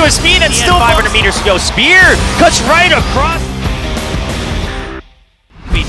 to his feet and still 500 meters to go. Spear cuts right across.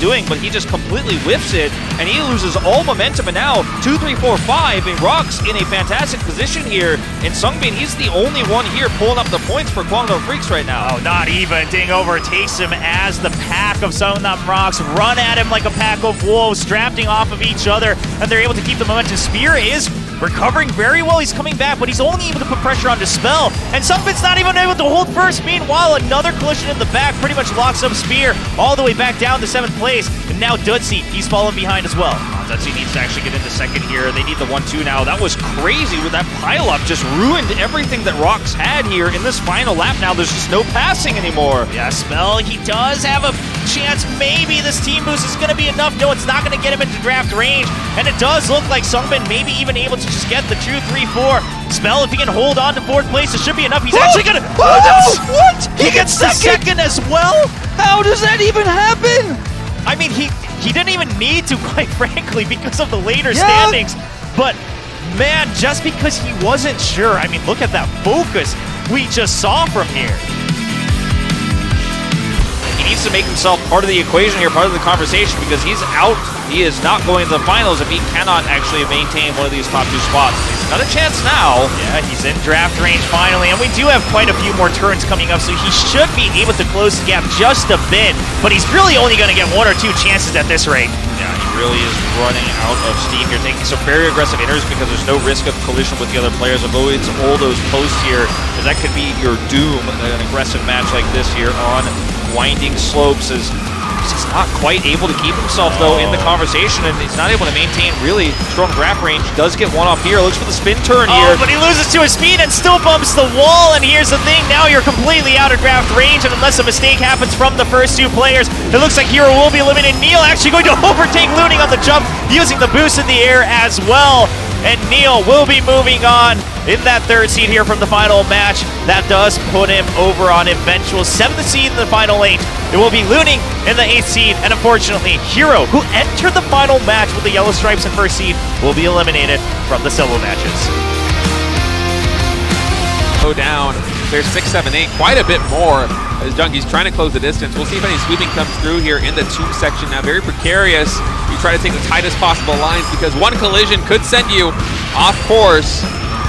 Doing, but he just completely whiffs it, and he loses all momentum, and now 2, 3, 4, 5, and Rock's in a fantastic position here. And Sungbin, he's the only one here pulling up the points for Guangdong Freaks right now. Oh, not even. Ding overtakes him as the pack of Songnam Rocks run at him like a pack of wolves, drafting off of each other, and they're able to keep the momentum. Spear is recovering very well. He's coming back, but he's only able to put pressure on Dispel, and Sungbin's not even able to hold first. Meanwhile, another collision in the back pretty much locks up Spear all the way back down to 7th place. And now Dudzy, he's falling behind as well. Dudzy needs to actually get into second here. They need the 1-2 now. That was crazy with that pileup. Just ruined everything that Rock's had here in this final lap. Now there's just no passing anymore. Yeah, Spell, he does have a chance. Maybe this team boost is going to be enough. No, it's not going to get him into draft range. And it does look like Sungbin may be even able to just get the 2, 3, 4. Spell, if he can hold on to 4th place, it should be enough. He's actually going to... What? He gets second as well? How does that even happen? I mean, he didn't even need to, quite frankly, because of the later standings. But, man, just because he wasn't sure, I mean, look at that focus we just saw from here. He needs to make himself part of the equation here, part of the conversation, because he's out. He is not going to the finals if he cannot actually maintain one of these top 2 spots. He's got a chance now. Yeah, he's in draft range finally, and we do have quite a few more turns coming up, so he should be able to close the gap just a bit, but he's really only going to get 1 or 2 chances at this rate. Yeah, he really is running out of steam here, taking some very aggressive enters because there's no risk of collision with the other players. Avoids all those posts here, because that could be your doom. An aggressive match like this here on winding slopes is just not quite able to keep himself, though, in the conversation, and he's not able to maintain really strong draft range. Does get one off here, looks for the spin turn here. Oh, but he loses to his speed and still bumps the wall, and here's the thing, now you're completely out of draft range, and unless a mistake happens from the first 2 players, it looks like Hero will be eliminated. Neil actually going to overtake Looning on the jump, using the boost in the air as well. And Neil will be moving on in that 3rd seed here from the final match. That does put him over on eventual 7th seed in the final 8. It will be Looning in the 8th seed, and unfortunately, Hero, who entered the final match with the yellow stripes in 1st seed, will be eliminated from the solo matches. Go down. There's 6, 7, 8, quite a bit more as Junkie's trying to close the distance. We'll see if any sweeping comes through here in the tube section. Now, very precarious. You try to take the tightest possible lines because one collision could send you off course.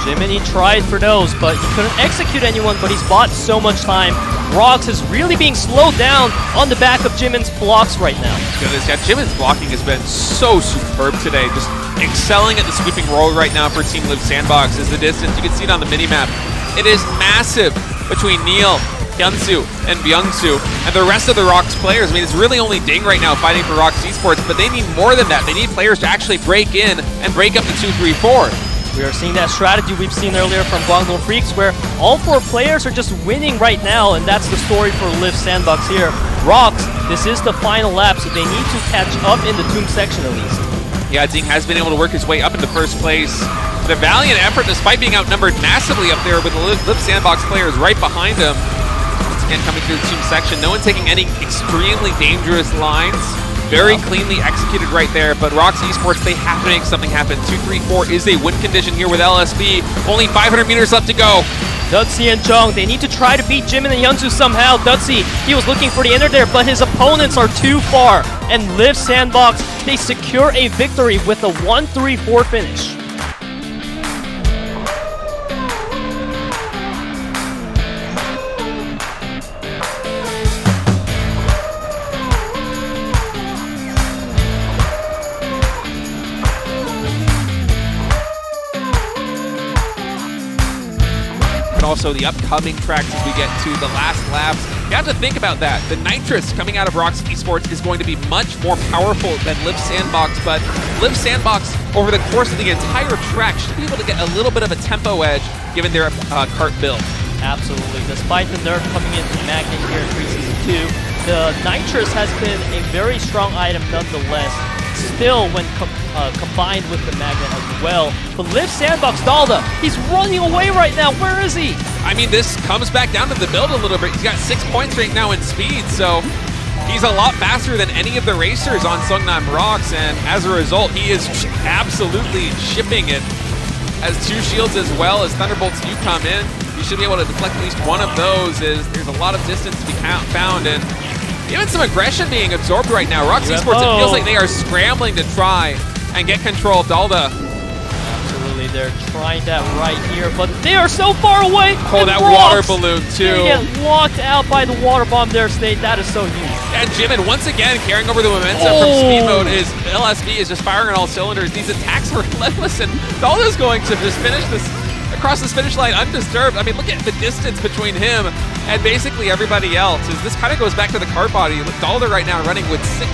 Jiminy tried for those, but he couldn't execute anyone, but he's bought so much time. Rocks is really being slowed down on the back of Jimin's blocks right now. Goodness, yeah, Jimin's blocking has been so superb today. Just excelling at the sweeping roll right now for Team Live Sandbox. Is the distance, you can see it on the minimap. It is massive between Neil, Hyunsu, and Byungsu, and the rest of the Rocks players. I mean, it's really only Ding right now fighting for Rocks Esports, but they need more than that. They need players to actually break in and break up the 2, 3, 4. We are seeing that strategy we've seen earlier from Guangdong Freaks, where all 4 players are just winning right now, and that's the story for Live Sandbox here. Rocks, this is the final lap, so they need to catch up in the tomb section at least. Yeah, Ding has been able to work his way up into 1st place. The valiant effort, despite being outnumbered massively up there with the Live Sandbox players right behind him. Once again, coming through the team section, no one taking any extremely dangerous lines. Very cleanly executed right there, but Rocks Esports, they have to make something happen. 2, 3, 4 is a win condition here with LSB. Only 500 meters left to go. Dudzy and Jung, they need to try to beat Jimin and Hyunsu somehow. Dudzy, he was looking for the ender there, but his opponents are too far. And Live Sandbox, they secure a victory with a 1-3-4 finish. Also the upcoming tracks as we get to the last laps. You have to think about that. The nitrous coming out of Rocks Esports is going to be much more powerful than Live Sandbox, but Live Sandbox over the course of the entire track should be able to get a little bit of a tempo edge given their kart build. Absolutely. Despite the nerf coming into Magnet here in Preseason 2, the nitrous has been a very strong item nonetheless. Still, when combined with the magnet as well. But Live Sandbox Dalda, he's running away right now. Where is he? I mean, this comes back down to the build a little bit. He's got 6 points right now in speed, so he's a lot faster than any of the racers on Songnam Rocks, and as a result, he is absolutely shipping it. As 2 shields as well as Thunderbolts do come in. You You should be able to deflect at least one of those, as there's a lot of distance to be found, and even some aggression being absorbed right now. Rox Esports, it feels like they are scrambling to try and get control of Dalda. Absolutely, they're trying that right here, but they are so far away. Oh, that water balloon too. They get locked out by the water bomb there, State. That is so huge. And Jimin, once again, carrying over the momentum from speed mode. Is LSB is just firing on all cylinders. These attacks are relentless, and Dalda's going to just finish this across this finish line undisturbed. I mean, look at the distance between him and basically everybody else. As this kind of goes back to the cart body. Look, Dalda right now running with 6.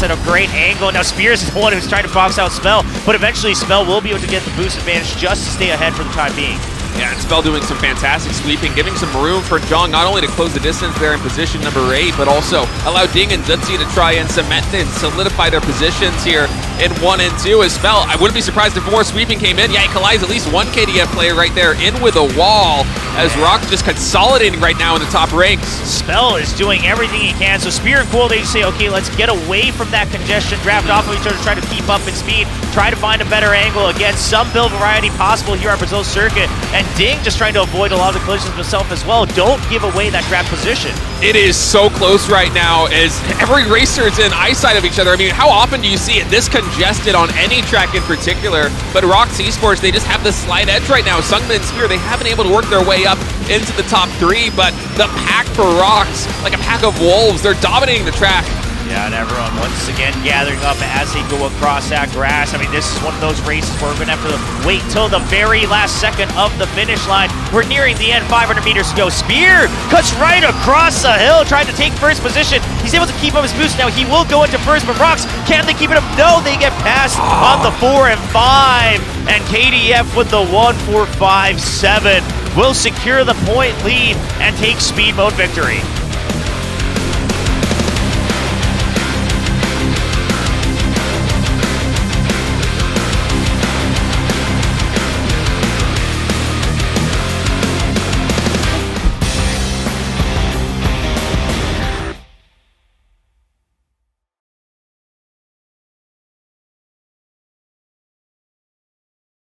At a great angle. Now Spears is the one who's trying to box out Spell, but eventually Spell will be able to get the boost advantage just to stay ahead for the time being. Yeah, and Spell doing some fantastic sweeping, giving some room for Jong not only to close the distance there in position number 8, but also allow Ding and Zutzi to try and cement and solidify their positions here in 1 and 2. As Spell, I wouldn't be surprised if more sweeping came in. Yeah, he collides at least one KDF player right there in with a wall, as Rock's just consolidating right now in the top ranks. Spell is doing everything he can, so Spear and Cool, they say, okay, let's get away from that congestion, draft off of each other, try to keep up in speed, try to find a better angle. Again, some build variety possible here on Brazil Circuit, and Ding just trying to avoid a lot of the collisions himself as well. Don't give away that draft position. It is so close right now, as every racer is in eyesight of each other. I mean, how often do you see it this congested on any track in particular? But Rox Esports, they just have the slight edge right now. Sungmin and Spear, they haven't been able to work their way up into the top 3, but the pack for Rox, like a pack of wolves, they're dominating the track. Yeah, and everyone once again gathering up as they go across that grass. I mean, this is one of those races where we're going to have to wait till the very last second of the finish line. We're nearing the end, 500 meters to go. Spear cuts right across the hill, trying to take first position. He's able to keep up his boost. Now he will go into first, but Rox, can they keep it up? No, they get past on the 4 and 5. And KDF with the 1-4-5-7 will secure the point lead and take speed mode victory.